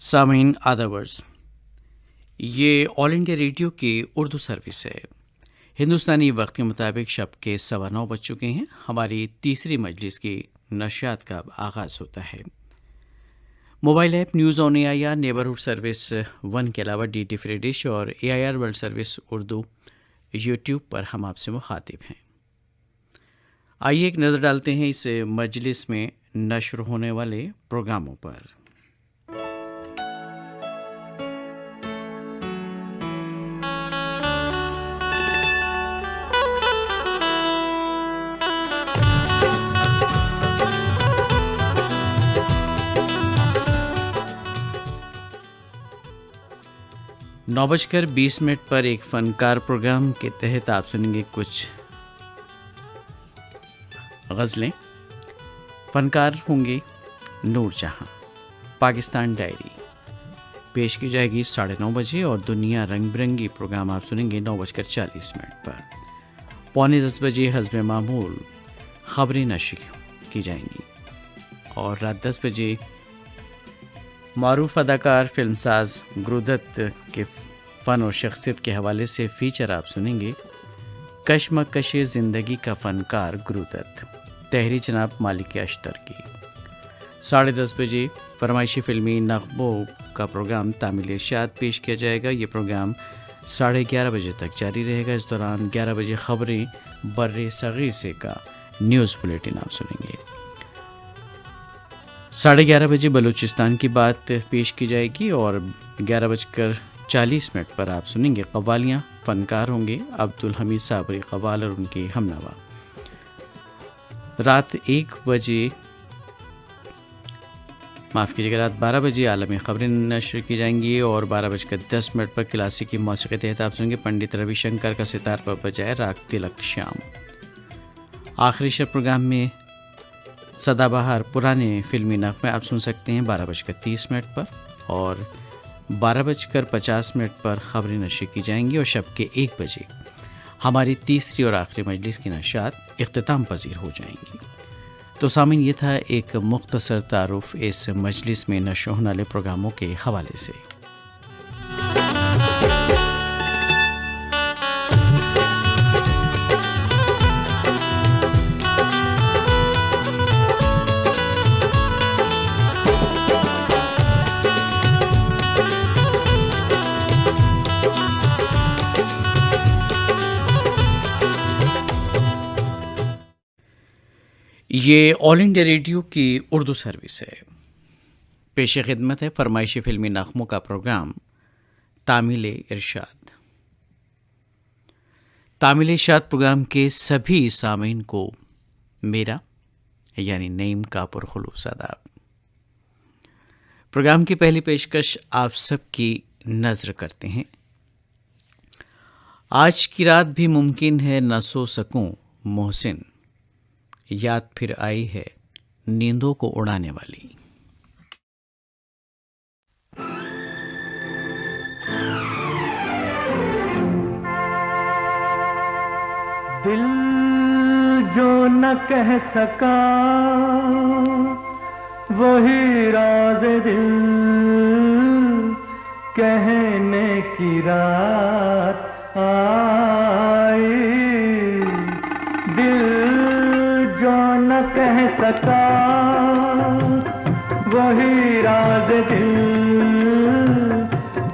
सामीन आदावर्स, ये all India radio की उर्दू सर्विस है। हिंदुस्तानी वक्त के मुताबिक शब के 9:15 बज चुके हैं। हमारी तीसरी मजलिस की नशियात का आगाज़ होता है। Mobile app news on AIR neighbourhood service 1 के अलावा DT फ्री डिश और AIR world service Urdu YouTube पर हम आपसे मुखातिब हैं। आइए एक नज़र डालते हैं इस मजलिस में नश्र होने वाले प्रोग्रामों पर। नौ बजकर 20 मिनट पर एक फ़नकार प्रोग्राम के तहत आप सुनेंगे कुछ गज़लें। फ़नकार होंगे नूर जहां। पाकिस्तान डायरी पेश की जाएगी 9:30 बजे और दुनिया रंग बिरंगी प्रोग्राम आप सुनेंगे 9:40 पर। 9:45 बजे हज़्ब मामूल ख़बरें नश्र की जाएंगी और रात 10 बजे मारूफ अदाकार फिल्मसाज गुरुदत्त के फ़न और शख्सियत के हवाले से फ़ीचर आप सुनेंगे। कश्मकश ज़िंदगी का फ़नकार गुरुदत्त, तहरी जनाब मालिक अश्तर की। 10:30 बजे फरमाइशी फ़िल्मी नग़्मों का प्रोग्राम तामिल इरशाद पेश किया जाएगा। ये प्रोग्राम 11:30 बजे तक जारी रहेगा। इस दौरान 11 बजे ख़बरें बर्रे सग़ीर से का न्यूज़ बुलेटिन आप सुनेंगे। 11:30 बजे बलूचिस्तान की बात पेश की जाएगी और 11:40 पर आप सुनेंगे कव्वालियाँ। फ़नकार होंगे अब्दुल हमीद साबरी कव्वाल और उनके हमनवा। रात 12 बजे आलमी ख़बरें नशर की जाएंगी और 12:10 पर क्लासिकी मौसीक़ी के तहत आप सुनेंगे पंडित रविशंकर का सितार पर बजाय राग तिलक श्याम। आखिरी शब प्रोग्राम में सदाबहार पुराने फिल्मी नग़मे आप सुन सकते हैं 12:30 पर और 12:50 पर ख़बरें नशर की जाएंगी और शब के 1 बजे हमारी तीसरी और आखिरी मजलिस की नशात इख्तिताम पजीर हो जाएंगी। तो सामीन, ये था एक मुख्तसर तारुफ इस मजलिस में नशर होने वाले प्रोग्रामों के हवाले से। ये ऑल इंडिया रेडियो की उर्दू सर्विस है। पेश खिदमत है फरमाइशी फ़िल्मी नग़्मों का प्रोग्राम तामिल इरशाद। तामिल इरशाद प्रोग्राम के सभी सामीन को मेरा यानी नईम का पुरखुलूस आदाब। प्रोग्राम की पहली पेशकश आप सब की नज़र करते हैं। आज की रात भी मुमकिन है न सो सकूं मोहसिन, याद फिर आई है नींदों को उड़ाने वाली। दिल जो न कह सका वही राज दिल कहने की रात आई। न कह सका वही राज दिल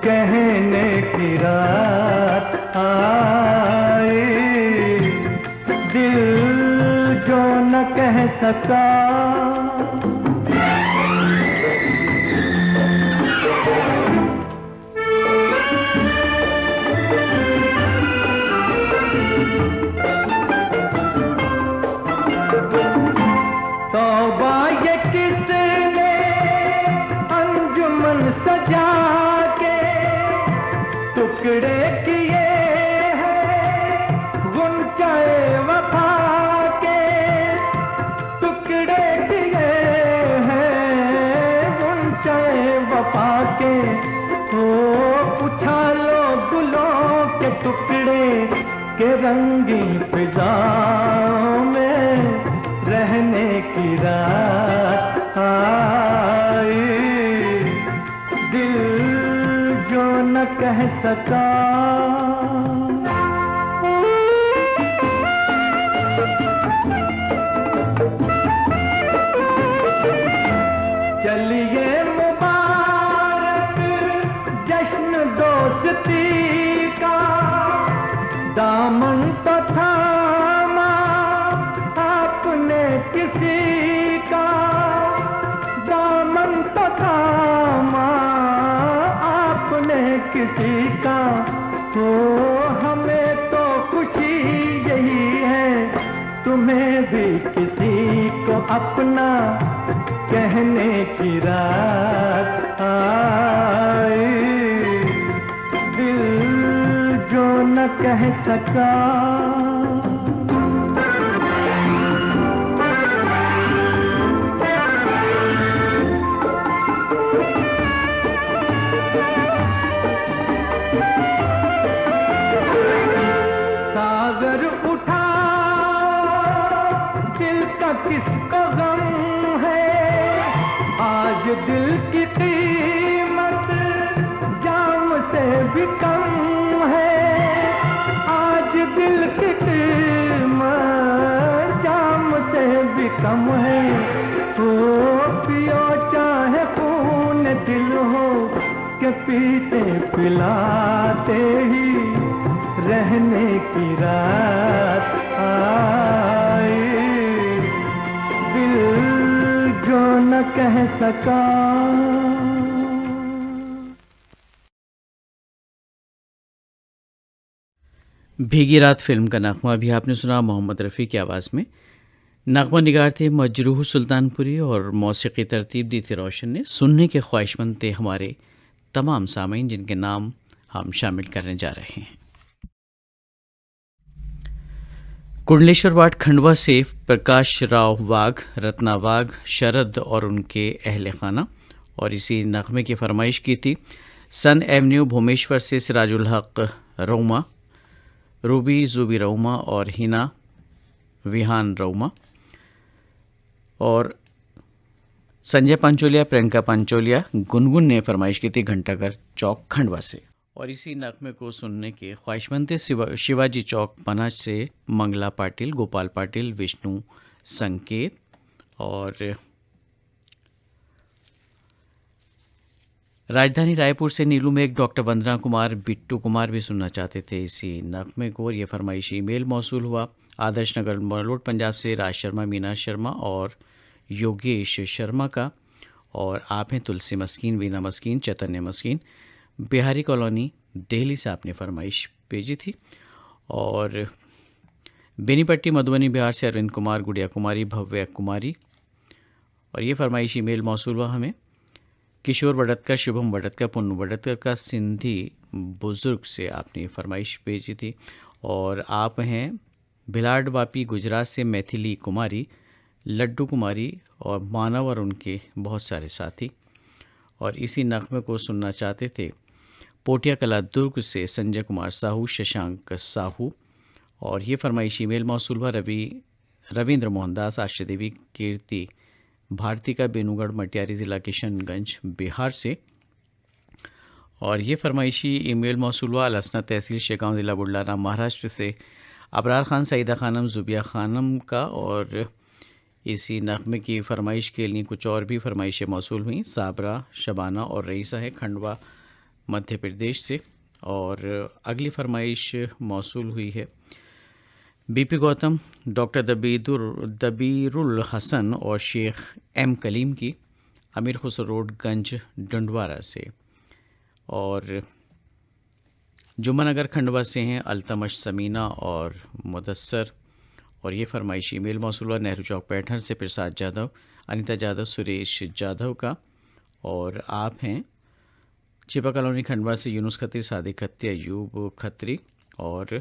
कहने की रात आई। दिल जो न कह सका टुकड़े किए हैं गुंचाए वफा के, टुकड़े किए हैं गुंचाए वफा के। हो उछालो गुलों के टुकड़े के रंगीन फिजाओं में रहने की रात आई। दिल कह सका। चलिए मुबारक जश्न दोस्ती का, दामन तो थामा आपने किसी का, दामन तो थामा आपने किसी का। हो हमें तो खुशी यही है, तुम्हें भी किसी को अपना कहने की रात आई। दिल जो न कह सका। सागर उठा दिल का किसको गम है, आज दिल की कीमत जाम से भी कम है। आज दिल की कीमत जाम से भी कम है। तो पियो चाहे खून दिल हो के पीते पिलाते ही रहने की रात आई। दिल जो न कह सका। भीगी रात फिल्म का नगमा भी आपने सुना मोहम्मद रफ़ी की आवाज़ में। नगमा निगार थे मजरूह सुल्तानपुरी और मौसीकी तरतीब दी थी रोशन ने। सुनने के ख्वाहिशमंद थे हमारे तमाम सामीन जिनके नाम हम शामिल करने जा रहे हैं। कुंडलेश्वर वार्ड खंडवा से प्रकाश राव वाघ, रत्ना वाघ, शरद और उनके अहल खाना, और इसी नगमे की फरमाइश की थी सन एवेन्यू भूमेश्वर से सिराजुल हक रौमा, रूबी जुबी रौमा और हिना विहान रौमा, और संजय पांचोलिया, प्रियंका पांचोलिया, गुनगुन ने फरमाइश की थी घंटाघर चौक खंडवा से। और इसी नगमे को सुनने के ख्वाहिशमंद थे शिवाजी चौक पनाज से मंगला पाटिल, गोपाल पाटिल, विष्णु संकेत, और राजधानी रायपुर से नीलू मेघ, डॉक्टर वंदना कुमार, बिट्टू कुमार भी सुनना चाहते थे इसी नगमे को, और ये फरमाइशी ईमेल मौसूल हुआ आदर्श नगर मलोट पंजाब से राज शर्मा, मीना शर्मा और योगेश शर्मा का। और आप हैं तुलसी मस्कीन, वीना मस्कीन, चैतन्य मस्कीन, बिहारी कॉलोनी दिल्ली से आपने फरमाइश भेजी थी। और बेनीपट्टी मधुबनी बिहार से अरविंद कुमार, गुड़िया कुमारी, भव्य कुमारी, और ये फरमाइश ईमेल मौसूल हुआ हमें किशोर वडतकर, शुभम वडतकर, पुन्नू वडतकर का सिंधी बुजुर्ग से आपने फरमाइश भेजी थी। और आप हैं भिलाड वापी गुजरात से मैथिली कुमारी, लड्डू कुमारी और मानव और उनके बहुत सारे साथी। और इसी नगमे को सुनना चाहते थे पोटिया कला दुर्ग से संजय कुमार साहू, शशांक साहू, और ये फरमाइश ईमेल मौसूल हुआ रविंद्र मोहनदास, आशा देवी, कीर्ति भारती का, बेनूगढ़ मटियारी ज़िला किशनगंज बिहार से। और ये फरमाइशी ईमेल मौसूल हुआ अलसना तहसील शेगांव ज़िला बुल्ढाना महाराष्ट्र से अबरार खान, सईदा खानम, जुबिया खानम का। और इसी नगमे की फरमाइश के लिए कुछ और भी फरमाइशें मौसूल हुई साबरा, शबाना और रईसा है खंडवा मध्य प्रदेश से। और अगली फरमाइश मौसूल हुई है बीपी गौतम, डॉक्टर दबीरुल हसन और शेख एम कलीम की, अमीर खुसरो रोड गंज डंडवारा से। और जुम्मनगर खंडवा से हैं अल्तमश समीना और मुदस्सर। और ये फरमाइश ईमेल मौसूल हुआ नेहरू चौक पैठर से प्रसाद जाधव, अनीता जाधव, सुरेश जाधव का। और आप हैं चिपा कॉलोनी खंडवा से यूनुस खत्री, सादिक खत्री, अयूब खत्री। और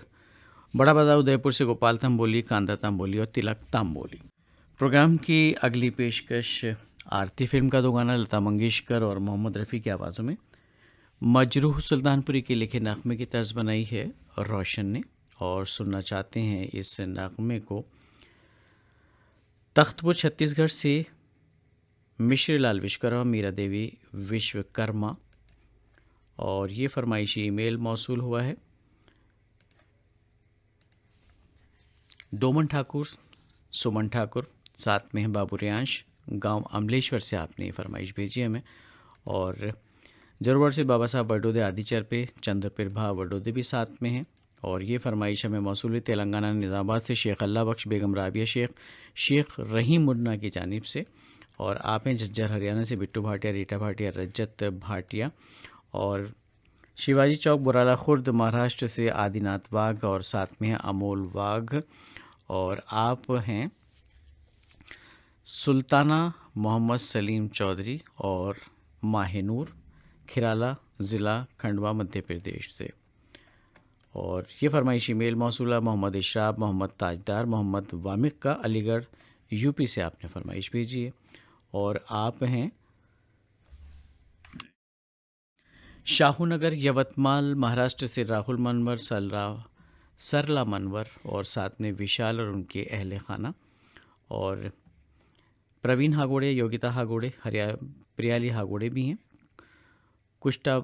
बड़ा बाजार उदयपुर से गोपाल तंबोली, कांदा तंबोली और तिलक तंबोली। प्रोग्राम की अगली पेशकश आरती फिल्म का दो गाना लता मंगेशकर और मोहम्मद रफ़ी की आवाज़ों में मजरूह सुल्तानपुरी के लिखे नगमे की तर्ज बनाई है रोशन ने। और सुनना चाहते हैं इस नगमे को तख्तपुर छत्तीसगढ़ से मिश्री लाल विश्वकर्मा, मीरा देवी विश्वकर्मा और ये फरमाइशी ईमेल मौसूल हुआ है डोमन ठाकुर, सुमन ठाकुर, साथ में है बाबू रियांश, गांव अमलेश्वर से आपने ये फरमाइश भेजी हमें। और जरूर से बाबा साहब बडोदे आदिचर पे चंद्रपिर भा बडोदे भी साथ में हैं। और ये फरमाइश हमें मौसूल हुई तेलंगाना निज़ामाबाद से शेख अल्लाह बख्श, बेगम राबिया शेख, शेख रहीम मुन्ना की जानिब से। और आप हैं झज्जर हरियाणा से बिट्टू भाटिया, रीटा भाटिया, रजत भाटिया। और शिवाजी चौक बुराला खुर्द महाराष्ट्र से आदिनाथ वाघ और साथ में है अमोल वाघ। और आप हैं सुल्ताना मोहम्मद सलीम चौधरी और माहिनूर, खिराला ज़िला खंडवा मध्य प्रदेश से। और ये फरमाइशी मेल मौसूला मोहम्मद इशराब, मोहम्मद ताजदार, मोहम्मद वामिक का, अलीगढ़ यूपी से आपने फरमाइश भेजी है। और आप हैं शाहूनगर यवतमाल महाराष्ट्र से राहुल मनवर, सरला मनवर और साथ में विशाल और उनके अहले खाना। और प्रवीण हागोड़े, योगिता हागोड़े, प्रियाली हागोड़े भी हैं। कुष्टा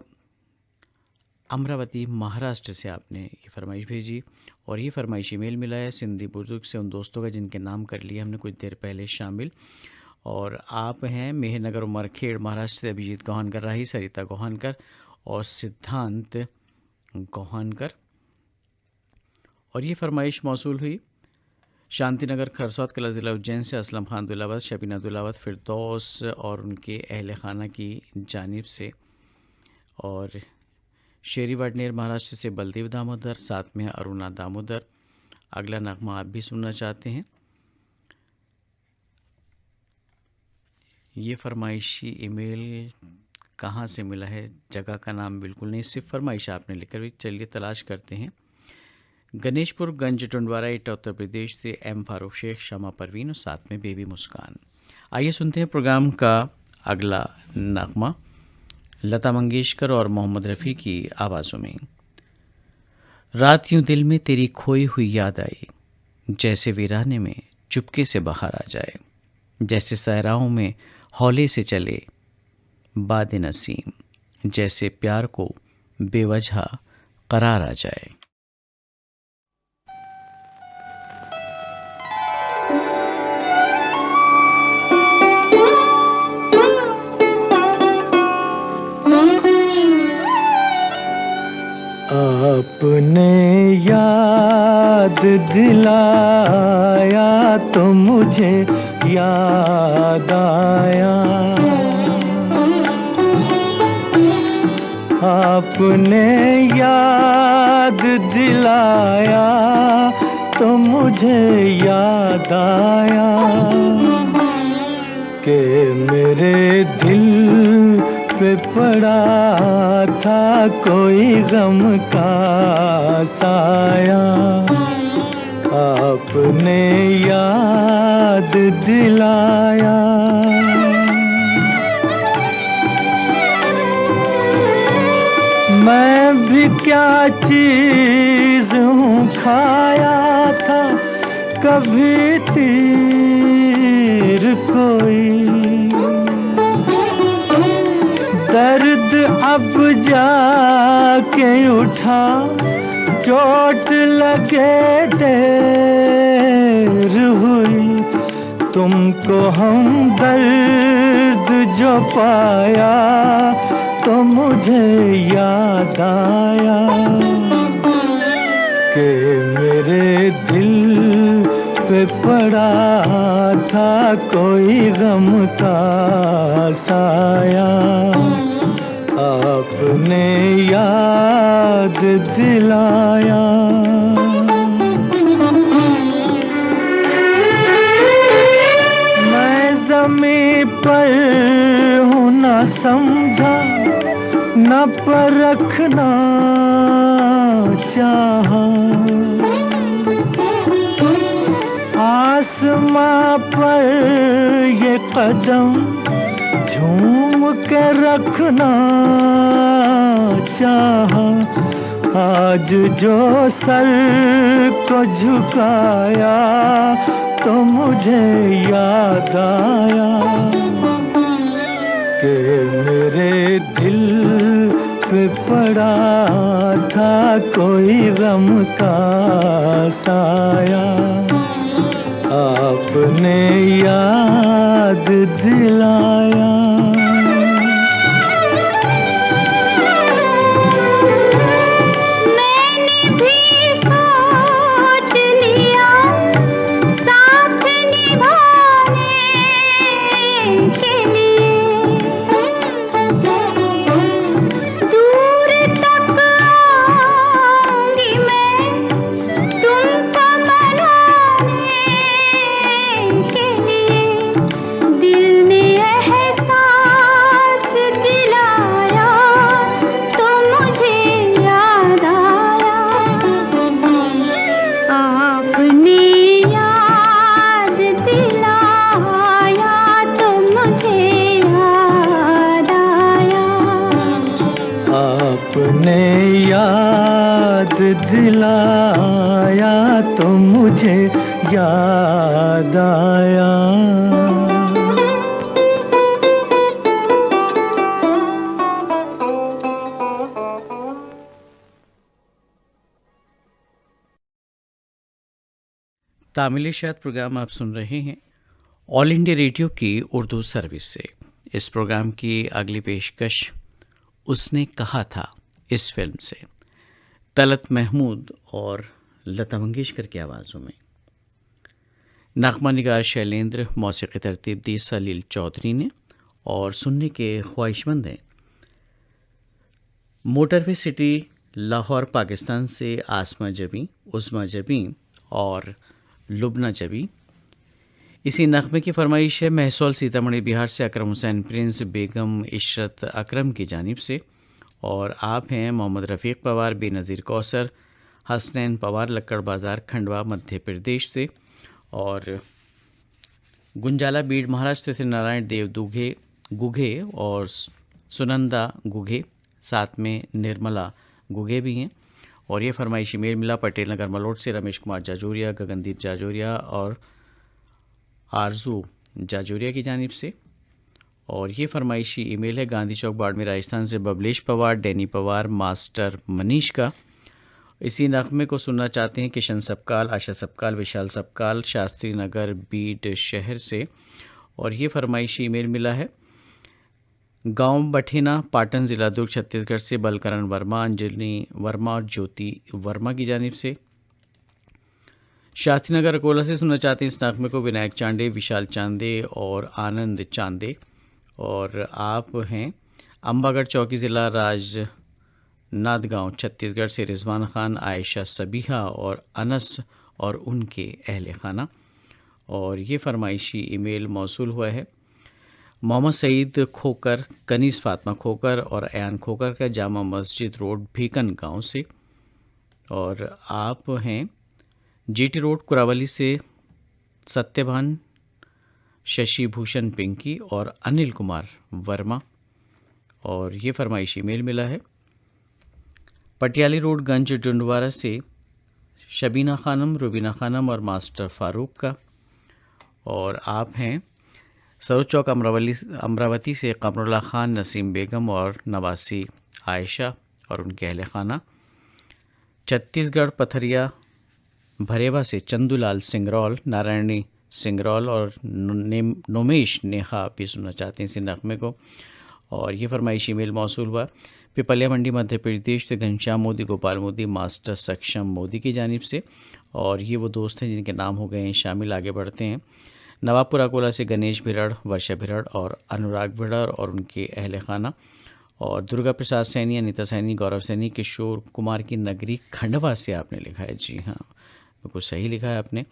अमरावती महाराष्ट्र से आपने ये फरमाइश भेजी। और ये फरमाइश ईमेल मिला है सिंधी बुजुर्ग से, उन दोस्तों का जिनके नाम कर लिए हमने कुछ देर पहले शामिल। और आप हैं मेहनगर उमरखेड़ महाराष्ट्र से अभिजीत गौहानकर राही, सरिता गौहानकर और सिद्धांत गौहानकर। और ये फरमाइश मौसूल हुई शांतिनगर खरसौत कला ज़िला उज्जैन से असलम खान दुलावत, शबीना दुलावत, फिरदौस और उनके अहल खाना की जानिब से। और शेरी वडनेर महाराष्ट्र से बलदेव दामोदर, साथ में अरुणा दामोदर। अगला नगमा आप भी सुनना चाहते हैं। ये फरमाइशी ईमेल कहाँ से मिला है, जगह का नाम बिल्कुल नहीं, सिर्फ फरमाइश आपने लिखकर भी। चलिए तलाश करते हैं। गणेशपुर गंज टुंडवारा इटा उत्तर प्रदेश से एम फारूक शेख, शमा परवीन और साथ में बेबी मुस्कान। आइए सुनते हैं प्रोग्राम का अगला नगमा लता मंगेशकर और मोहम्मद रफ़ी की आवाज़ों में। रात यूं दिल में तेरी खोई हुई याद आई, जैसे वीराने में चुपके से बाहर आ जाए, जैसे सहराओं में हौले से चले बाद नसीम, जैसे प्यार को बेवजह करार आ जाए। आपने याद दिलाया तो मुझे याद आया, आपने याद दिलाया तो मुझे याद आया कि मेरे दिल पे पड़ा था कोई गम का साया, आपने याद दिलाया। मैं भी क्या चीज हूँ, खाया था कभी तीर कोई, दर्द अब जाके उठा, चोट लगे देर हुई, तुमको हम दर्द जो पाया तो मुझे याद आया कि मेरे दिल पे पड़ा था कोई गम का साया, आपने याद दिलाया। मैं ज़मीं पर हूँ न समझा, न परखना चाहा, आसमां पर ये कदम झूम के रखना चाहा, आज जो सर को झुकाया तो मुझे याद आया कि मेरे दिल पे पड़ा था कोई गम का साया, आपने याद दिलाया। मैंने भी सोच लिया साथ निभाने के लिए, दूर तक आऊंगी मैं तुमको मनाने के लिए। दिल ने एहसास दिलाया तो मुझे याद आया, आपने याद दिलाया तो मुझे याद आया। आपने याद दिलाया तो मुझे याद आया। तामिल शायद प्रोग्राम आप सुन रहे हैं ऑल इंडिया रेडियो की उर्दू सर्विस से। इस प्रोग्राम की अगली पेशकश उसने कहा था इस फिल्म से, तलत महमूद और लता मंगेशकर की आवाज़ों में। नगमा निगार शैलेंद्र, मौसीकी तरतीब दी सलील चौधरी ने, और सुनने के ख्वाहिशमंद हैं मोटरवे सिटी लाहौर पाकिस्तान से आसमा जबी, उस्मा जबी और लुबना जबी। इसी नगमे की फरमाइश है महसौल सीतामढ़ी बिहार से अकरम हुसैन प्रिंस, बेगम इशरत अकरम की जानिब से। और आप हैं मोहम्मद रफ़ीक पवार, बेनज़ीर कौसर, हसनैन पवार, लक्कड़ बाज़ार, खंडवा मध्य प्रदेश से। और गुंजाला बीड़ महाराष्ट्र से नारायण देव गुघे और सुनंदा गुघे, साथ में निर्मला गुघे भी हैं। और ये फरमाइश ईमेल मिला पटेल नगर मलोट से रमेश कुमार जाजोरिया, गगनदीप जाजोरिया और आरजू जाजोरिया की जानिब से। और ये फरमाइशी ईमेल है गांधी चौक बाड़मेर राजस्थान से बबलेश पवार, डैनी पवार, मास्टर मनीष का। इसी नगमे को सुनना चाहते हैं किशन सबकाल, आशा सबकाल, विशाल सबकाल, शास्त्री नगर बीड शहर से। और ये फरमाइशी ईमेल मिला है गांव बठेना, पाटन ज़िला दुर्ग छत्तीसगढ़ से बलकरण वर्मा, अंजलि वर्मा और ज्योति वर्मा की जानिब से। शास्त्री नगर अकोला से सुनना चाहते हैं इस नगमे को विनायक चांदे, विशाल चांदे और आनंद चांदे। और आप हैं अम्बागढ़ चौकी ज़िला राजनांदगांव छत्तीसगढ़ से रिजवान खान, आयशा सबीहा और अनस और उनके अहल खाना। और ये फरमाइशी ईमेल मौसूल हुआ है मोहम्मद सईद खोकर, कनीस फातमा खोकर और अयान खोकर का, जामा मस्जिद रोड भीकन गांव से। और आप हैं जीटी रोड कुरावली से सत्यभान, शशि भूषण पिंकी और अनिल कुमार वर्मा। और ये फरमाइशी मेल मिला है पटियाली रोड गंज डुंडवारा से शबीना खानम, रुबीना खानम और मास्टर फारूक का। और आप हैं सरोज चौक अमरावती से कमरुल्ला खान, नसीम बेगम और नवासी आयशा और उनके अहल खाना। छत्तीसगढ़ पथरिया भरेवा से चंदूलाल सिंगरौल, नारायणी सिंगरौल और नोमेश नेहा भी सुनना चाहते हैं इसी नगमे को। और ये फरमाइशी मेल मौसूल हुआ पिपलिया मंडी मध्य प्रदेश से घनश्याम मोदी, गोपाल मोदी, मास्टर सक्षम मोदी की जानिब से। और ये वो दोस्त हैं जिनके नाम हो गए हैं शामिल। आगे बढ़ते हैं नवाबपुर अकोला से गणेश भिड़ड़, वर्षा भिड़ड़ और अनुराग भिड़ड़ और उनके अहल खाना। और दुर्गा प्रसाद सैनी, अनिता सैनी, गौरव सैनी, किशोर कुमार की नगरी खंडवा से आपने लिखा है। जी हाँ, बिल्कुल सही लिखा है आपने।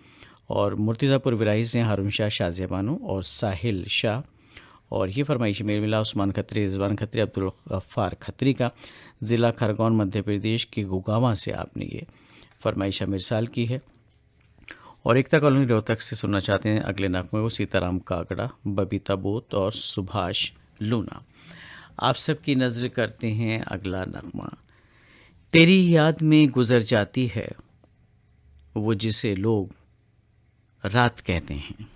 और मुर्तिज़ापुर विराही से हारून शाह, शाजिया बानो और साहिल शाह। और ये फरमाइशी मेल मिला उस्मान खत्री, रिजवान खत्री, अब्दुल गफ्फार खत्री का, ज़िला खरगोन मध्य प्रदेश के गुगावा से आपने ये फरमाइश मिरसाल की है। और एकता कॉलोनी रोहतक से सुनना चाहते हैं अगले नगमे को सीताराम कागड़ा, बबीता बोत और सुभाष लूना। आप सबकी नज़र करते हैं अगला नगमा। तेरी याद में गुजर जाती है वो जिसे लोग रात कहते हैं।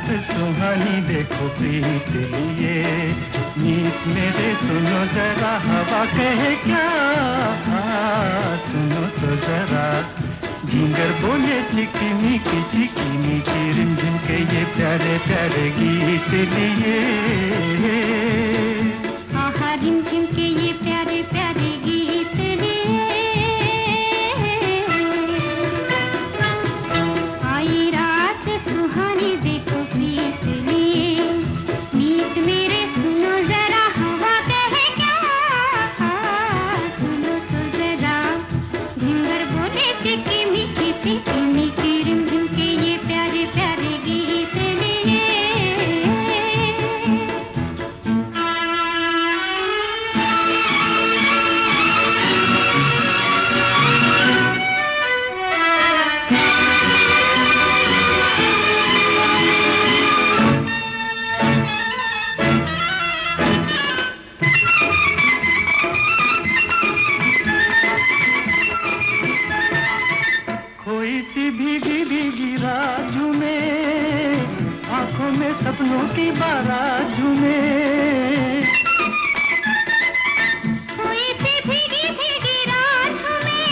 सुहानी देखो प्रीत लिए, मीत मेरे सुनो जरा हवा कहे क्या, सुनो तो जरा झिंगर बोले चिकी मीकी रिमझिम के ये प्यारे प्यारे गीत लिए। आहा रिमझिम के ये प्यारे प्यारे गीत लिए, आई रात सुहानी देखो प्रीत लिए, मीत मेरे सुनो जरा हवा कहे क्या, सुनो तो जरा झिंगर बोले चिकी मीकी रिमझिम के ये प्यारे प्यारे गीत लिए। कोई सी भीगी भीगी रात में, आंखों में सपनों की बारात में, कोई सी भीगी भीगी रात में,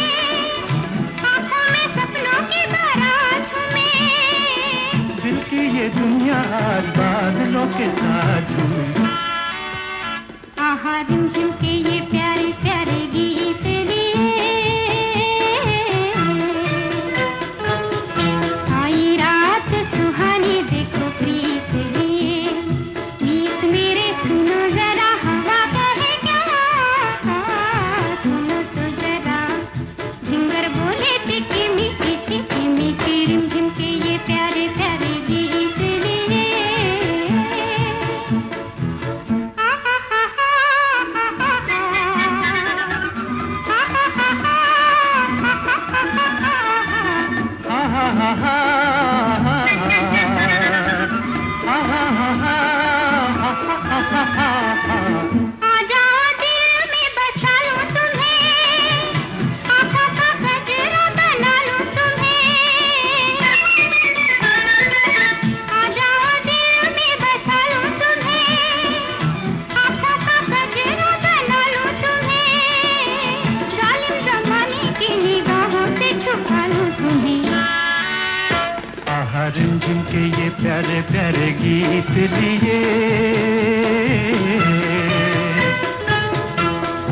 आँखों में सपनों की बारात में, दिल की ये दुनिया आज बादलों के साथ झूमी। आहा रिमझिम के ये प्यारे प्यारे गीत लिए, आई रात सुहानी देखो प्रीत लिए, मीत मेरे सुनो जरा हवा कहे क्या, सुनो तो जरा झिंगर बोले चिकी मीकी रिमझिम के ये प्यारे प्यारे गीत लिए। आ जाओ दिल में बसा लूं तुम्हें, आँखों का गजरा बना लूं तुम्हें, आ जाओ दिल में बसा लूं तुम्हें, आँखों का गजरा बना लूं तुम्हें, जालिम जमाने की निगाहों से छुपा लूं तुम्हें। आहा रिमझिम के ये प्यारे प्यारे गीत लिए,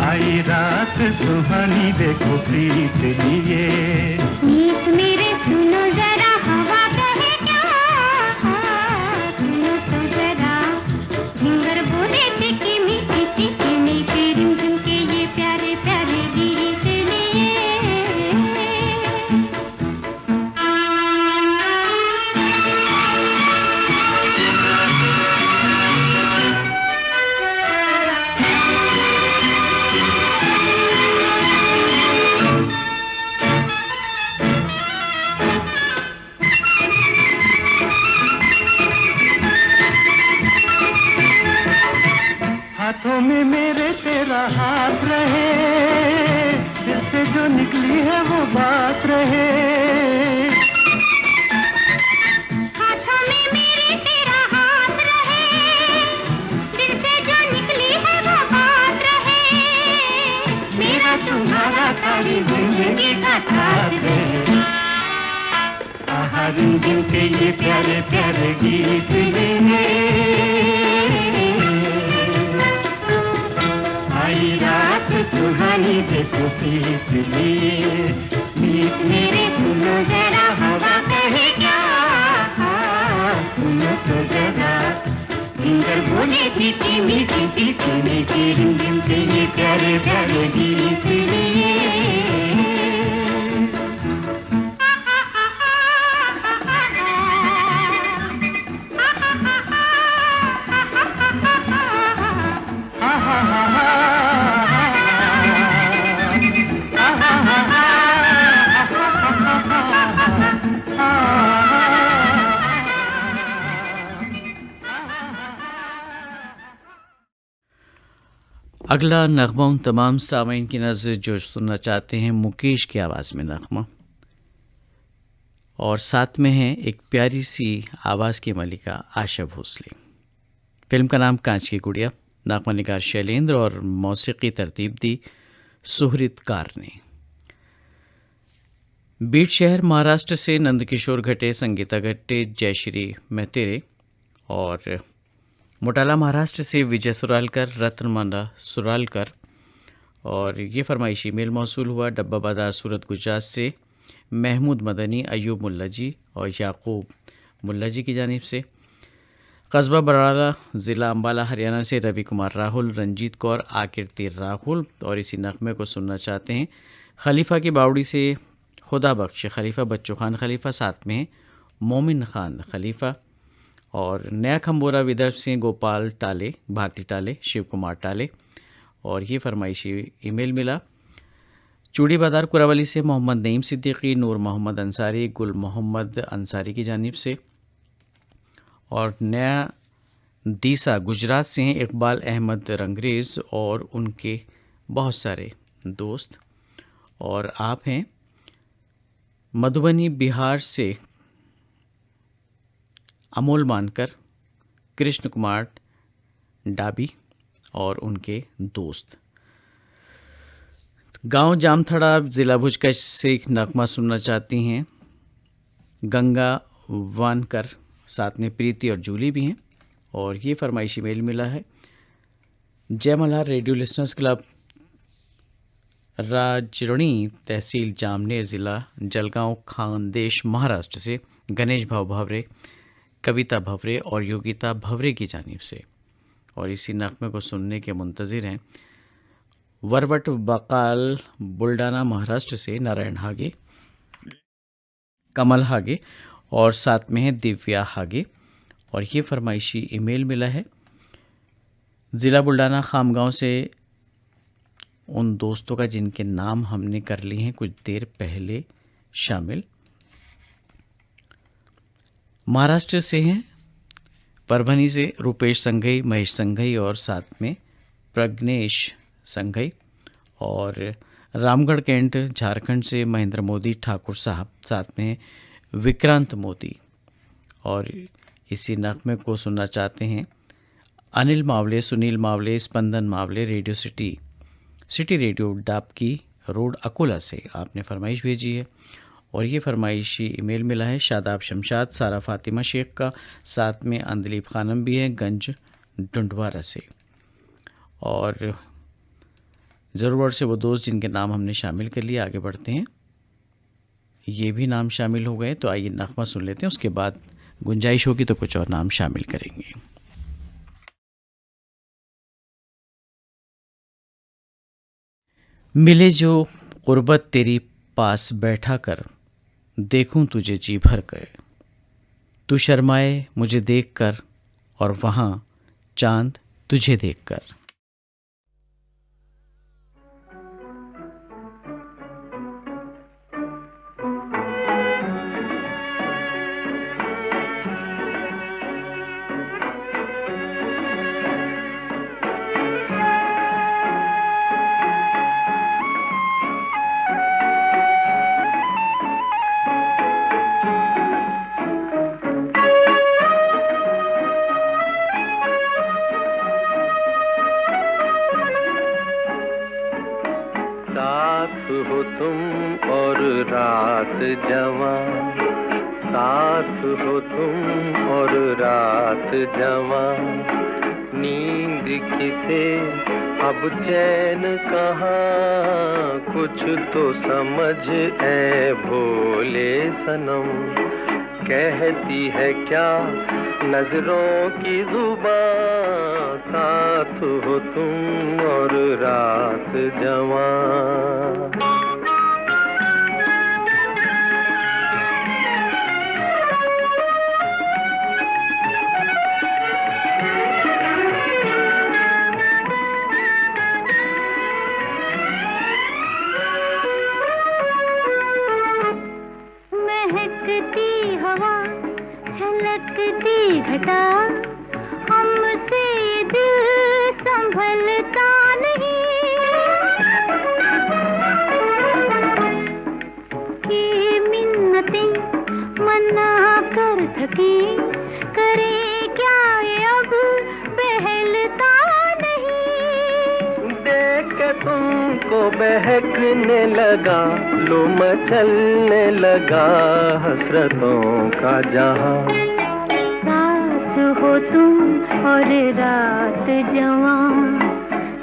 आई रात सुहानी देखो प्रीत लिए। मीत मेरे सुनो जरा हवा कहे क्या, सुनो तो जरा झिंगर बोले चिकी मीकी रिमझिम के ये प्यारे प्यारे गीत लिए। हाथों में मेरे तेरा हाथ रहे, दिल से जो निकली है वो बात रहे। हाथों में मेरे तेरा हाथ रहे, दिल से जो निकली है वो बात रहे, मेरा तुम्हारा सारी जिंदगी का साथ रहे। आहा रिमझिम के ये प्यारे प्यारे गीत लिए, आई रात सुहानी देखो प्रीत लिए। मीत मेरे सुनो जरा हवा कहे क्या, सुनो तो जरा झिंगर बोले चिकी मीकी रिमझिम के ये प्यारे प्यारे गीत लिए। अगला नगमा उन तमाम सामीन की नज़र जो सुनना चाहते हैं मुकेश की आवाज़ में नगमा। और साथ में है एक प्यारी सी आवाज़ की मलिका आशा भोसले। फिल्म का नाम कांच की गुड़िया, नागमनिकार शैलेंद्र और मौसीकी तरतीब दी सुहृदकार ने। बीड शहर महाराष्ट्र से नंदकिशोर घटे, संगीता घटे, जयश्री मेहतेरे और मोटाला महाराष्ट्र से विजय सुरालकर, रत्नमाला सुरालकर। और ये फरमाइशी मेल मौसूल हुआ डब्बा बाजार सूरत गुजरात से महमूद मदनी, अयूब मुल्ला जी और याकूब मुल्ला जी की जानिब से। कस्बा बराला ज़िला अम्बाला हरियाणा से रवि कुमार राहुल, रंजीत कौर, आकिर्ति राहुल और इसी नगमे को सुनना चाहते हैं खलीफा की बावड़ी से खुदा बख्श खलीफा, बच्चू खान खलीफा, साथ में मोमिन खान खलीफा। और नया खम्बोरा विदर्भ से गोपाल टाले, भारती टाले, शिव कुमार टाले। और ये फरमाइशी ईमेल मिला चूड़ी बाजार कुरावली से मोहम्मद नईम सिद्दीकी, नूर मोहम्मद अंसारी, गुल मोहम्मद अंसारी की जानिब से। और नया दीसा गुजरात से हैं इकबाल अहमद रंगरेज़ और उनके बहुत सारे दोस्त। और आप हैं मधुबनी बिहार से अमोल मानकर, कृष्ण कुमार डाबी और उनके दोस्त। गांव जामथड़ा ज़िला भुज कच्छ से एक नगमा सुनना चाहती हैं गंगा वानकर, साथ में प्रीति और जूली भी हैं। और ये फरमाइशी मेल मिला है जय मल्हार रेडियो लिसनर्स क्लब, राजरणी तहसील जामनेर ज़िला जलगांव खानदेश महाराष्ट्र से गणेश भाव भवरे, कविता भवरे और योगिता भवरे की जानिब से। और इसी नगमे को सुनने के मुंतज़िर हैं वरवट बकाल बुल्डाना महाराष्ट्र से नारायण हागे, कमल हागे और साथ में है दिव्या हागे। और ये फरमाइशी ईमेल मिला है ज़िला बुल्डाना खामगांव से उन दोस्तों का जिनके नाम हमने कर लिए हैं कुछ देर पहले शामिल। महाराष्ट्र से हैं परभनी से रूपेश संघई, महेश संघई और साथ में प्रज्ञेश संघई। और रामगढ़ कैंट झारखंड से महेंद्र मोदी ठाकुर साहब, साथ में विक्रांत मोदी। और इसी नगमे को सुनना चाहते हैं Anil Mawle, Sunil Mawle, Spandan Mawle, radio city radio Dabki road Akola से आपने फरमाइश भेजी है। और ये फरमाइशी ईमेल मिला है शादाब शमशाद, सारा फातिमा शेख का, साथ में अंदलीब खानम भी है गंज डुंडवारा से। और ज़रूर से वो दोस्त जिनके नाम हमने शामिल कर लिए, आगे बढ़ते हैं। ये भी नाम शामिल हो गए तो आइए नगमा सुन लेते हैं, उसके बाद गुंजाइश होगी तो कुछ और नाम शामिल करेंगे। मिले जो गुर्बत तेरी पास बैठा कर, देखूं तुझे जी भर कर, तू शर्माए मुझे देखकर और वहाँ चांद तुझे देखकर। हो तुम और रात जवां, साथ हो तुम और रात जवां, नींद किसे अब चैन कहाँ, कुछ तो समझ ऐ भोले सनम, कहती है क्या नजरों की जुबां, साथ हो तुम और रात जवां। महकती हवा, छलकती घटा, हमसे दिल संभलता नहीं, की मिन्नतें थी, करे क्या ये अब बहलता नहीं। देख के तुमको बहकने लगा, लो मचलने लगा हसरतों का जहां। साथ हो तुम और रात जवां,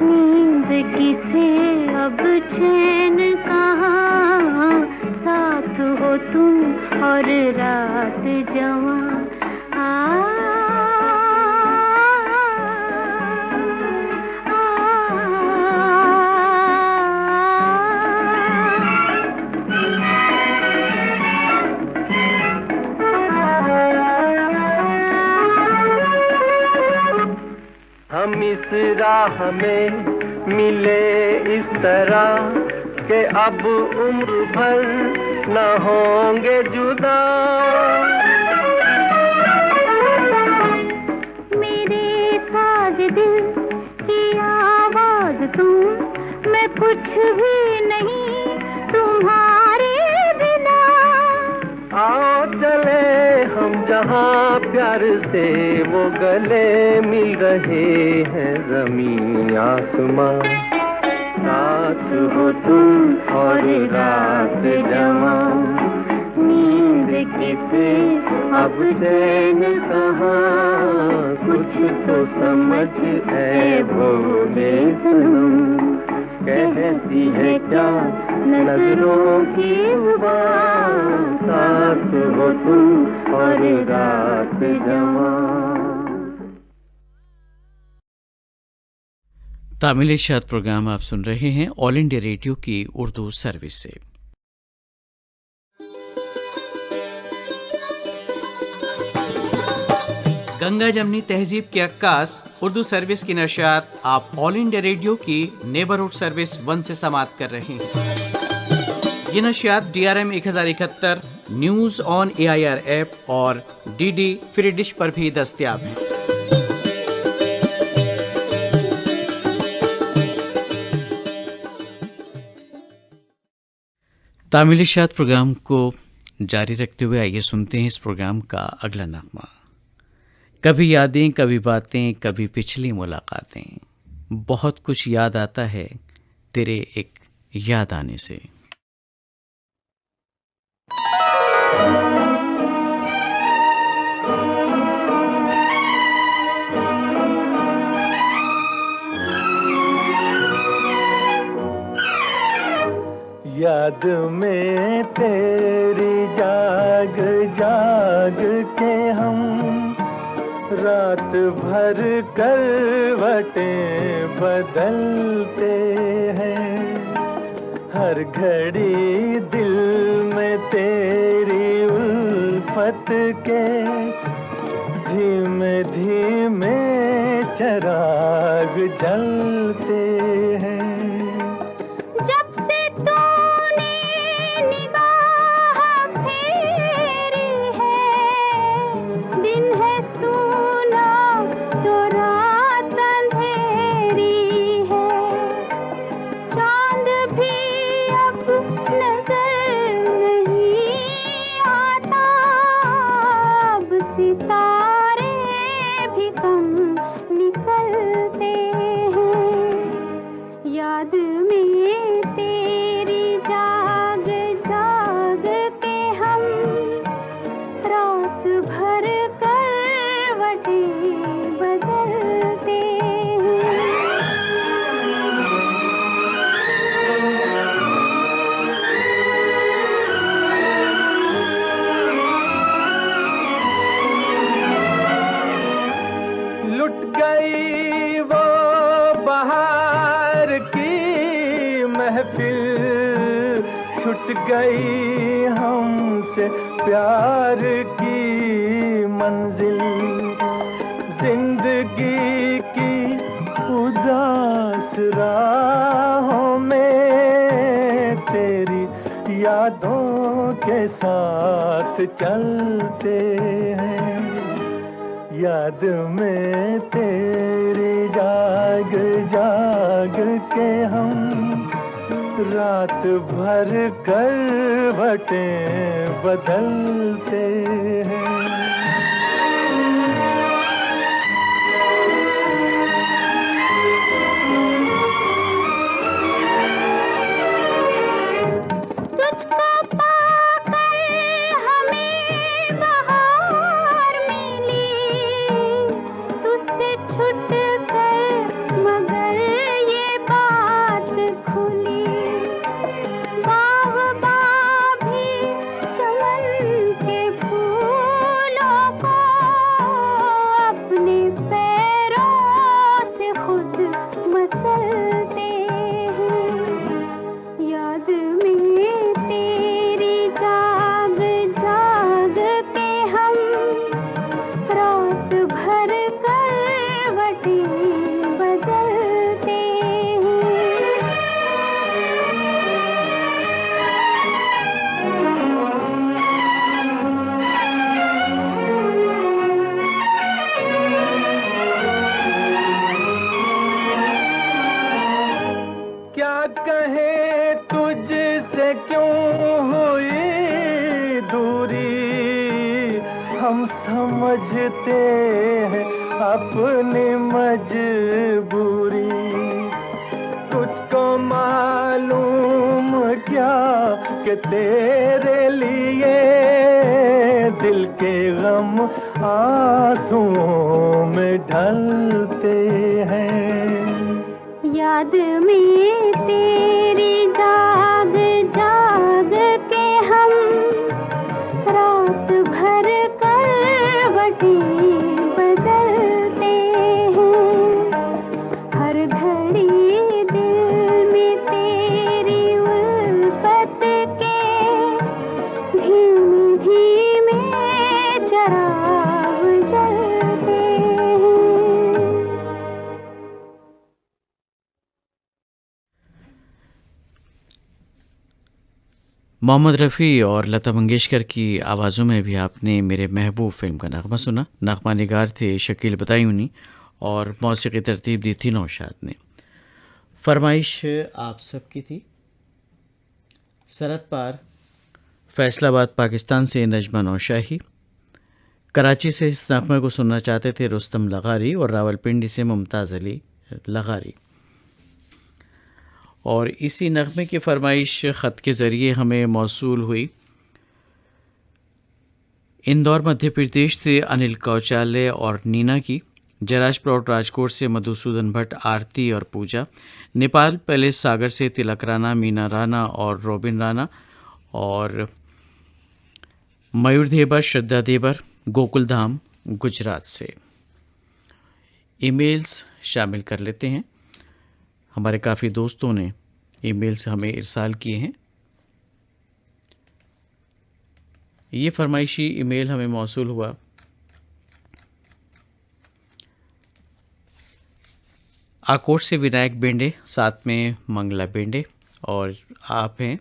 नींद किसे अब चैन कहाँ। साथ हो तुम और रात जवां। हम इस राह में मिले इस तरह कि अब उम्र भर न होंगे जुदा। मेरे साज दिल की आवाज तुम, मैं कुछ भी नहीं तुम्हारे बिना। आओ चले हम जहाँ प्यार से वो गले मिल रहे हैं ज़मीन आसमां। साथ हो तुम और रात जवां, नींद किसे अब चैन कहाँ। कुछ तो समझ ऐ भोले सनम, कहती है क्या नजरों की जुबान। साथ हो तुम और रात जवां। तामिल इशात प्रोग्राम आप सुन रहे हैं ऑल इंडिया रेडियो की उर्दू सर्विस से। गंगा जमनी तहजीब की अक्कास उर्दू सर्विस की नशियात आप ऑल इंडिया रेडियो की नेबरहुड सर्विस 1 से समाप्त कर रहे हैं। ये नशियात DRM 1071 news on AIR app और DD फ्री डिश पर भी दस्तयाब हैं। तामिल इशात प्रोग्राम को जारी रखते हुए आइए सुनते हैं इस प्रोग्राम का अगला नगमा। कभी यादें, कभी बातें, कभी पिछली मुलाकातें, बहुत कुछ याद आता है तेरे एक याद आने से। याद में तेरी जाग जाग के हम रात भर करवटें बदलते हैं। हर घड़ी दिल में तेरी उल्फत के धीमे धीमे चिराग जलते हैं। जब से तूने निगाह फेरी है, दिन है सूना तो रात अंधेरी है। चांद भी अब नजर नहीं आता, अब सितारे भी कम निकलते हैं। याद में तेरी जाग जाग के हम रात भर करवटें बदलते हैं। लुट गई वो बहार की महफिल, छूट गई हमसे प्यार की मंजिल। जिंदगी की उदास राहों में तेरी यादों के साथ चलते हैं। याद में तेरी जाग जाग के हम रात भर करवटें बदलते हैं। समझते हैं अपनी मजबूरी। तुझको मालूम क्या कि तेरे लिए दिल के गम आंसुओं में ढलते हैं। याद में तेरी जाग जाग के हम रात भर करवटें बदलते हैं। हर घड़ी दिल में तेरी उल्फत के धीमे धीमे चिराग जलते हैं। मोहम्मद रफ़ी और लता मंगेशकर की आवाज़ों में भी आपने मेरे महबूब फिल्म का नगमा सुना। नगमा निगार थे शकील बदायूनी और मौसीकी तरतीब दी थी नौशाद ने। फरमाइश आप सबकी थी सरहद पार फैसलाबाद पाकिस्तान से नजमा नौशाही। कराची से इस नगमे को सुनना चाहते थे रुस्तम लगारी और रावलपिंडी से मुमताज़ अली लगारी। और इसी नगमे की फरमाइश ख़त के ज़रिए हमें मौसूल हुई इंदौर मध्य प्रदेश से अनिल कौचाले और नीना की, जराज प्लॉट राजकोट से मधुसूदन भट्ट, आरती और पूजा, नेपाल पैलेस सागर से तिलक राणा, मीना राणा और रोबिन राणा, और मयूर देवर, श्रद्धा देवर, गोकुल धाम गुजरात से। ईमेल्स शामिल कर लेते हैं। हमारे काफ़ी दोस्तों ने ईमेल्स हमें इरसाल किए हैं। ये फरमाइशी ईमेल हमें मौसूल हुआ आकोट से विनायक बेंडे, साथ में मंगला बेंडे, और आप हैं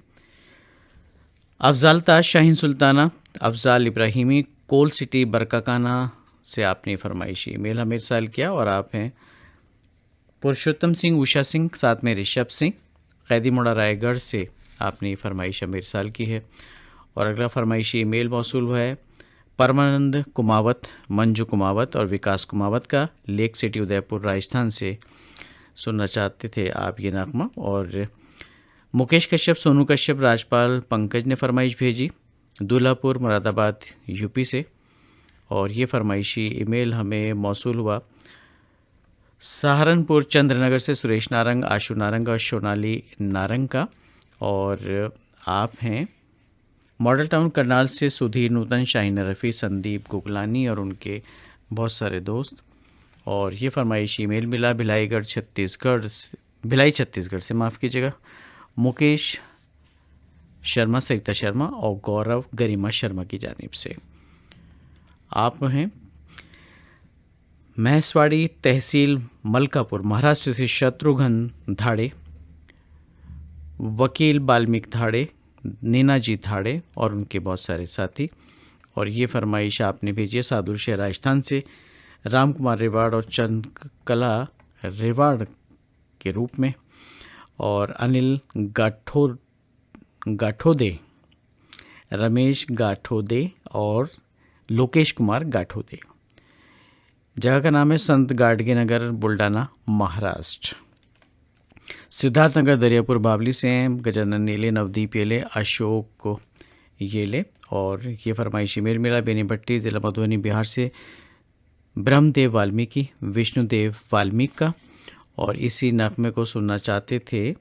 अफजाल ताज शाहीन सुल्ताना, अफजाल इब्राहिमी, कोल सिटी बरकाकाना से आपने फरमाइशी ईमेल हमें इरसाल किया। और आप हैं पुरुषोत्तम सिंह, उषा सिंह, साथ में ऋषभ सिंह, कैदी मोड़ा रायगढ़ से आपने फरमाइश हमें इरसाल की है। और अगला फरमाइशी ईमेल मौसूल हुआ है परमानंद कुमावत, मंजू कुमावत और विकास कुमावत का, लेक सिटी उदयपुर राजस्थान से सुनना चाहते थे आप ये नगमा। और मुकेश कश्यप, सोनू कश्यप, राजपाल पंकज ने फरमाइश भेजी दूल्हापुर मुरादाबाद यूपी से। और ये फरमाइशी ईमेल हमें मौसूल हुआ सहारनपुर चंद्रनगर से सुरेश नारंग, आशु नारंग और सोनाली नारंग का। और आप हैं मॉडल टाउन करनाल से सुधीर नूतन, शाहीन रफ़ी, संदीप गुगलानी और उनके बहुत सारे दोस्त। और ये फरमाइश ईमेल मिला भिलाई छत्तीसगढ़ से माफ़ कीजिएगा, मुकेश शर्मा, सरिता शर्मा और गौरव गरिमा शर्मा की जानिब से। आप हैं महसवाड़ी तहसील मलकापुर महाराष्ट्र से शत्रुघ्न धाड़े, वकील बाल्मीक धाड़े, नीनाजी धाड़े और उनके बहुत सारे साथी। और ये फरमाइश आपने भेजी है सादुल शहर राजस्थान से राम कुमार रिवाड़ और चंद्रकला रिवाड़ के रूप में। और अनिल गाठोदे, रमेश गाठोदे और लोकेश कुमार गाठोदे। जगह का नाम है संत गाडगे नगर, बुल्डाना, महाराष्ट्र। सिद्धार्थनगर दरियापुर बावली से हैं गजानन नीले, नवदीप येले, अशोक येले। और ये फरमाइशी मेल मिला बेनी भट्टी, ज़िला मधुबनी, बिहार से ब्रह्मदेव वाल्मीकि, विष्णुदेव वाल्मीकि का। और इसी नगमे को सुनना चाहते थे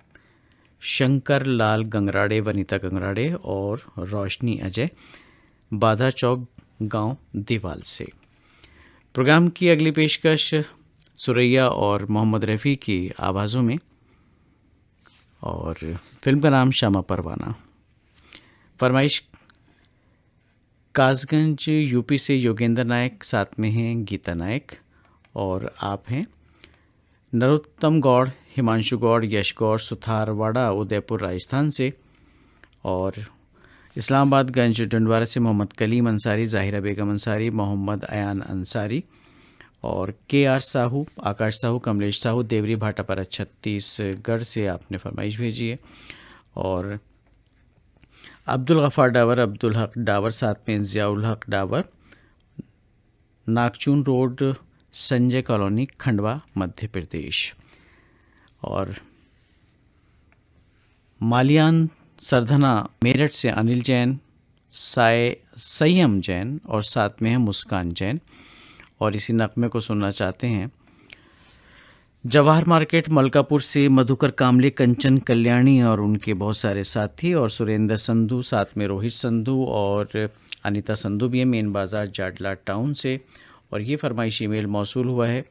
शंकर लाल गंगराड़े, वनीता गंगराड़े और रोशनी अजय, बाधा चौक गांव दीवाल से। प्रोग्राम की अगली पेशकश सुरैया और मोहम्मद रफ़ी की आवाज़ों में, और फिल्म का नाम शामा परवाना। फरमाइश कासगंज यूपी से योगेंद्र नायक, साथ में हैं गीता नायक। और आप हैं नरोत्तम गौड़, हिमांशु गौड़, यश गौड़, सुथारवाड़ा उदयपुर राजस्थान से। और इस्लामाबाद गंज डंडवारा से मोहम्मद कलीम अंसारी, ज़ाहिरा बेगम अंसारी, मोहम्मद अयान अंसारी और KR साहू, आकाश साहू, कमलेश साहू, देवरी भाटापारा छत्तीसगढ़ से आपने फरमाइश भेजी है। और अब्दुल गफ़ार डावर, अब्दुल हक डावर, साथ में ज़ियाउल हक डावर, नागचून रोड, संजय कॉलोनी, खंडवा, मध्य प्रदेश। और मालियान सरधना मेरठ से अनिल जैन, संयम जैन और साथ में है मुस्कान जैन। और इसी नगमे को सुनना चाहते हैं जवाहर मार्केट, मलकापुर से मधुकर कामले, कंचन कल्याणी और उनके बहुत सारे साथी, और सुरेंद्र संधू, साथ में रोहित संधू और अनीता संधू भी है, मेन बाज़ार, जाडला टाउन से। और ये फरमाइशी ईमेल मौसूल हुआ है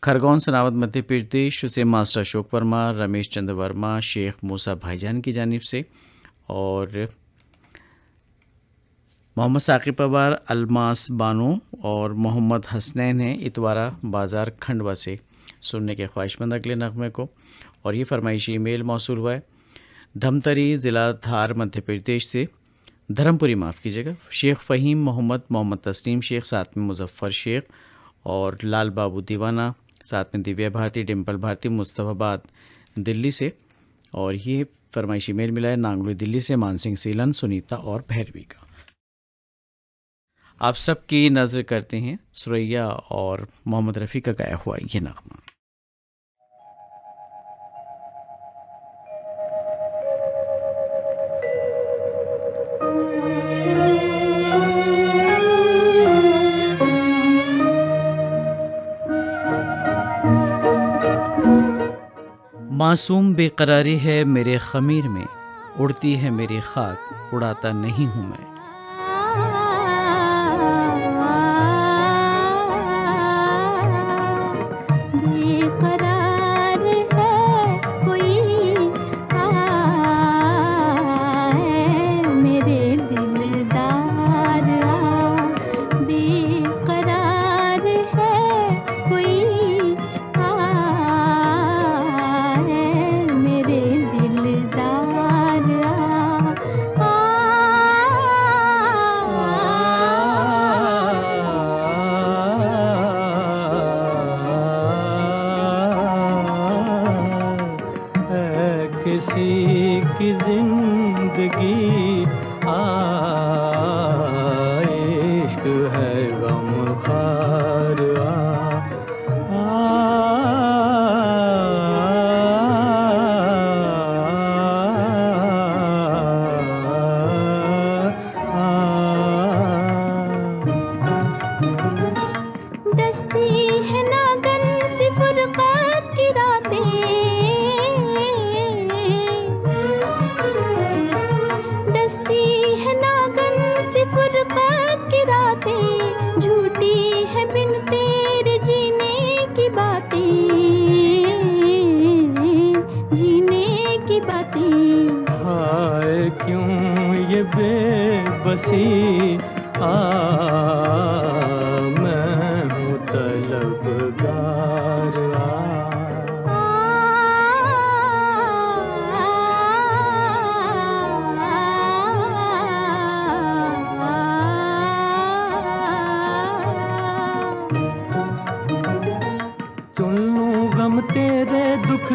खरगोन, सनावद, मध्य प्रदेश से मास्टर अशोक वर्मा, रमेश चंद्र वर्मा, शेख मूसा भाईजान की जानिब से। और मोहम्मद साकिब पवार, अलमास बानो और मोहम्मद हसनैन हैं इतवारा बाज़ार, खंडवा से सुनने के ख्वाहिशमंद अगले नगमे को। और ये फरमाइशी ईमेल मौसूल हुआ है धमतरी, ज़िला धार, मध्य प्रदेश से धर्मपुरी, माफ़ कीजिएगा, शेख फ़हीम मोहम्मद, मोहम्मद तस्लीम शेख, साथ में मुजफ्फ़र शेख और लाल बाबू दीवाना, साथ में दिव्या भारती, डिम्पल भारती, मुस्तफ़ाबाद, दिल्ली से। और ये फरमाइशी ईमेल मिला है नांगलू, दिल्ली से मानसिंह सीलन, सुनीता और भैरवी का। आप सबकी नज़र करते हैं सुरैया और मोहम्मद रफ़ी का गाया हुआ ये नगमा। मासूम बेकरारी है मेरे ख़मीर में, उड़ती है मेरी खाक, उड़ाता नहीं हूँ मैं।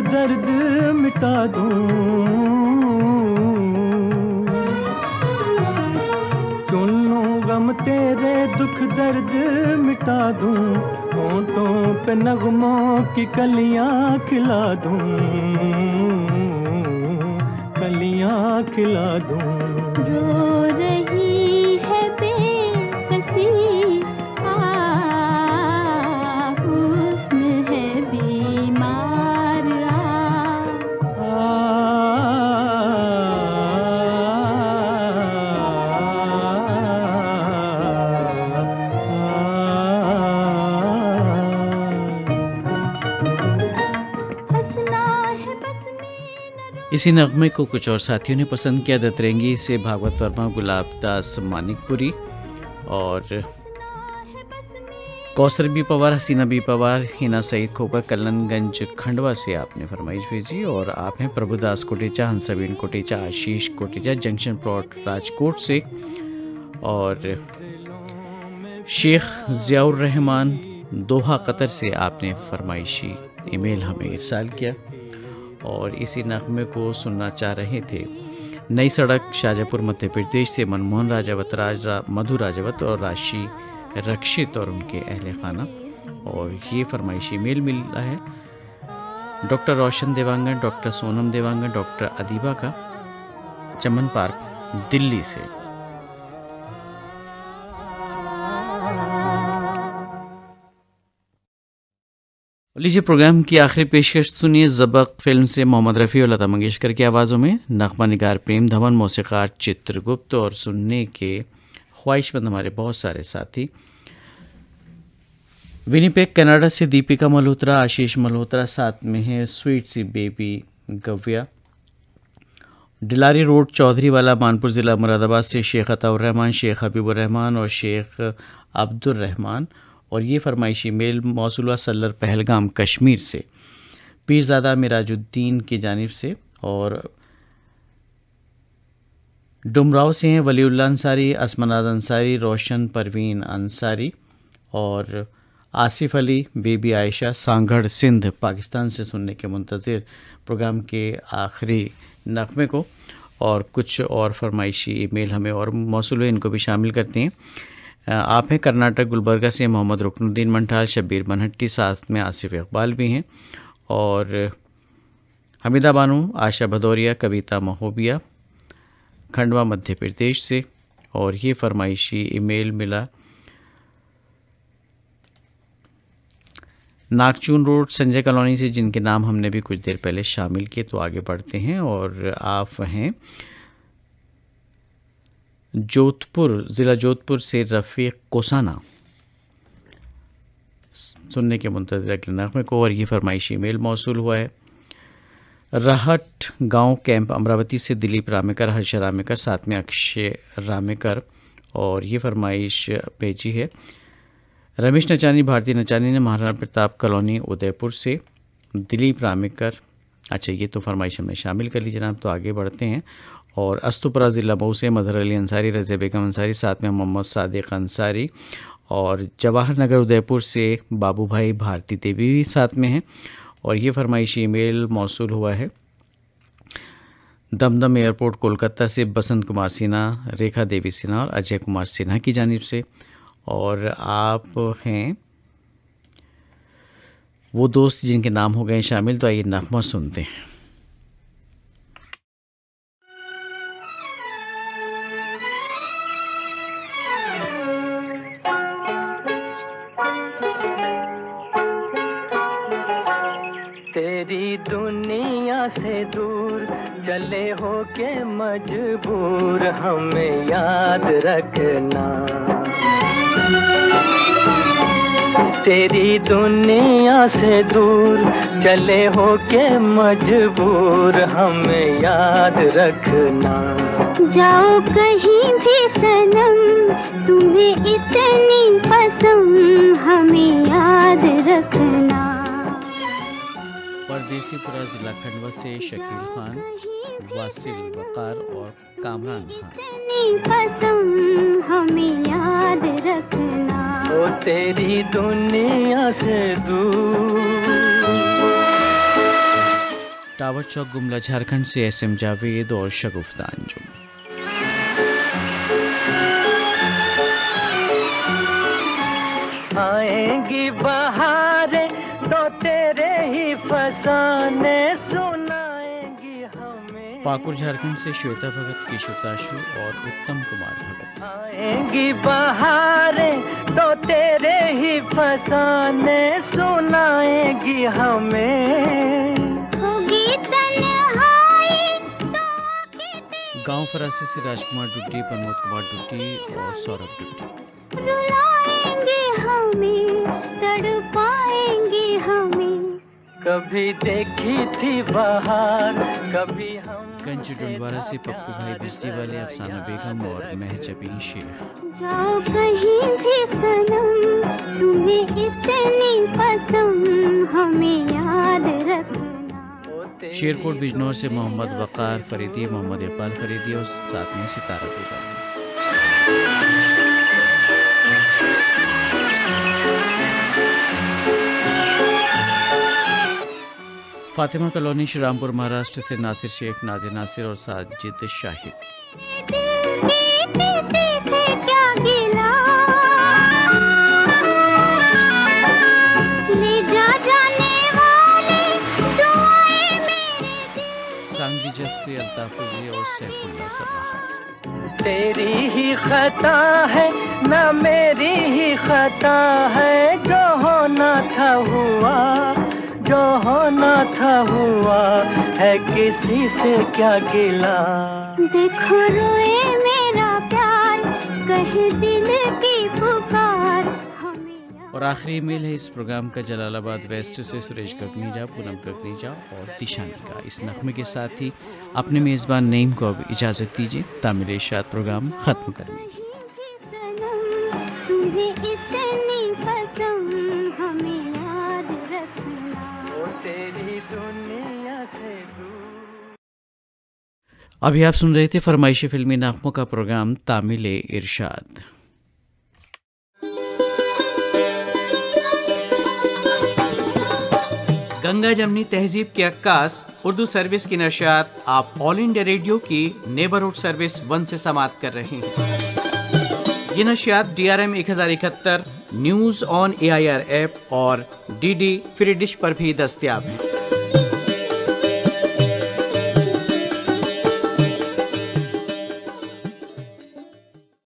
दर्द मिटा दूं, चुन लूं गम तेरे, दुख दर्द मिटा दूं, होंठों पे नगमों की कलियां खिला दूं, कलियां खिला दूं। रो रही है बेकसी, हुस्न है बीमार, इसी नगमे को कुछ और साथियों ने पसंद किया। दतरेंगी से भागवत वर्मा, गुलाब दास मानिकपुरी और कौसर बी पवार, हसीना बी पवार, हिना सईद खोकर, कलनगंज, खंडवा से आपने फरमाइश भेजी। और आप हैं प्रभुदास कोटेचा, हंसबीन कोटेचा, आशीष कोटेचा, जंक्शन प्लॉट राजकोट से। और शेख ज़ियाउर रहमान दोहा कतर से आपने फरमाइशी ईमेल हमें इरसाल किया। और इसी नगमे को सुनना चाह रहे थे नई सड़क, शाजापुर, मध्य प्रदेश से मनमोहन राजावत, मधु राजावत और राशि रक्षित और उनके अहले खाना। और ये फरमाइशी ईमेल मिला है डॉक्टर रोशन देवांगन, डॉक्टर सोनम देवांगन, डॉक्टर अदीबा का, चमन पार्क, दिल्ली से। लीजिए प्रोग्राम की आखिरी पेशकश सुनिए ज़बक फिल्म से मोहम्मद रफ़ी और लता मंगेशकर की आवाज़ों में। नग़मा निगार प्रेम धवन, मौसीक़ार चित्रगुप्त और सुनने के ख्वाहिशमंद हमारे बहुत सारे साथी। विनीपेग कनाडा से दीपिका मल्होत्रा, आशीष मल्होत्रा साथ में है, स्वीट सी बेबी गव्या। डिलारी रोड चौधरी वाला मानपुर ज़िला मुरादाबाद से शेख अताउर रहमान, शेख हबीबुर रहमान और शेख अब्दुर रहमान। और ये फरमाइशी मेल मौसूल सल्लर पहलगाम कश्मीर से पीरज़ादा मिराजुद्दीन की जानिब से। और डुमराव से हैं वलीउल्लाह अंसारी, असमनाद अंसारी, रोशन परवीन अंसारी और आसिफ अली, बेबी आयशा, सांगढ़ सिंध पाकिस्तान से सुनने के मुंतज़िर प्रोग्राम के आखिरी नग़मे को। और कुछ और फरमाइशी ईमेल हमें और मौसूल हुए, इनको भी शामिल करते हैं। आप हैं कर्नाटक गुलबर्गा से मोहम्मद रुकनुद्दीन मंठाल, शब्बीर बनहट्टी, साथ में आसिफ इकबाल भी हैं। और हमीदा बानू, आशा भदौरिया, कविता महोबिया, खंडवा मध्य प्रदेश से। और ये फरमाइशी ईमेल मिला नागचून रोड संजय कॉलोनी से, जिनके नाम हमने भी कुछ देर पहले शामिल किए। तो आगे बढ़ते हैं। और आप हैं जोधपुर, ज़िला जोधपुर से रफ़ीक कोसाना, सुनने के मुंतज़िर अगले नग़मे को। और ये फरमाइशी मेल मौसूल हुआ है राहट गांव कैंप अमरावती से दिलीप रामेकर, हर्ष रामेकर, साथ में अक्षय रामेकर। और ये फरमाइश भेजी है रमेश नचानी, भारती नचानी ने, महाराणा प्रताप कॉलोनी उदयपुर से, दिलीप रामेकर। अच्छा, ये तो फरमाइश हमने शामिल कर ली जनाब। तो आगे बढ़ते हैं। और अस्तुपुरा ज़िला मऊ से मदर अली अंसारी, रज़िया बेगम अंसारी, साथ में मोहम्मद सादिक अंसारी। और जवाहर नगर उदयपुर से बाबू भाई, भारती देवी भी साथ में हैं। और ये फरमाइशी ईमेल मौसूल हुआ है दमदम एयरपोर्ट कोलकाता से बसंत कुमार सिन्हा, रेखा देवी सिन्हा और अजय कुमार सिन्हा की जानिब से। और आप हैं वो दोस्त जिनके नाम हो गए शामिल। तो आइए नग़मा सुनते हैं। तेरी दुनिया से दूर चले हो के मजबूर, हमें याद रखना। तेरी दुनिया से दूर चले हो के मजबूर, हमें याद रखना। जाओ कहीं भी सनम, तुम्हें इतनी पसंद, हमें याद रखना। परदेसीपुरा ज़िला खंडवा से शकील खान, वासिल वकार और कामरान खान। इतनी पसंद, हमें याद रखना। ओ तेरी दुनिया से दूर। टावर चौक गुमला झारखंड से एसएम जावेद और शगुफ्ता अंजुम। आएंगी बहारें तो तेरे ही फसाने सुनाएंगी हमें। पाकुर झारखंड से श्वेता भगत, किशोताशु और उत्तम कुमार भगत। आएंगी बहारें तो तेरे ही फसाने सुनाएंगी हमें। होगी तन्हाई तो आके गांव फरासे से राजकुमार डुड्डी, प्रमोद कुमार डुड्डी और सौरभ डुड्डी। रुलाएंगे हमें, तड़पाएंगे हमें। कभी देखी थी बहार, कभी हम। गंज डुंडवारा से पप्पू भाई बिजली वाले, अफसाना बेगम और महजबीन शेख। जाओ कहीं भी सनम, तुम्हें इतनी पसंद, हमें याद रखना। शेरकोट बिजनौर से मोहम्मद वकार फरीदी, मोहम्मद इकबाल फरीदी और साथ में सितारा बेगम। फातिमा कॉलोनी श्रीरामपुर महाराष्ट्र से नासिर शेख, नाजिर नासिर और साजिद शाहिद। क्या गिला तरफ से अल्ताफ फौजी और सैफुल्लाह सबाह। तेरी ही खता है ना मेरी ही खता है, जो होना था हुआ, जो होना था हुआ, है किसी से क्या गिला। देखो रोए मेरा प्यार, कहे दिल की पुकार हमें। और आखिरी ईमेल है इस प्रोग्राम का जलालाबाद वेस्ट से सुरेश गगनीजा, पूनम गगनीजा और दिशानी का। इस नगमे के साथ ही अपने मेज़बान नईम को अब इजाज़त दीजिए। तामिल इरशाद प्रोग्राम ख़त्म करने की। तुम्हें इतनी पसंद हमें याद रखना, वो तेरी दुनिया से दूर। अभी आप सुन रहे थे फरमाइशी फिल्मी नगमों का प्रोग्राम तामिल इरशाद। गंगा जमनी तहजीब की अक्कास उर्दू सर्विस की नशियात आप ऑल इंडिया रेडियो की नेबरहुड सर्विस 1 से समाप्त कर रहे हैं। ये नशियात DRM 1071, news on AIR app और DD फ्री डिश पर भी दस्तयाब हैं।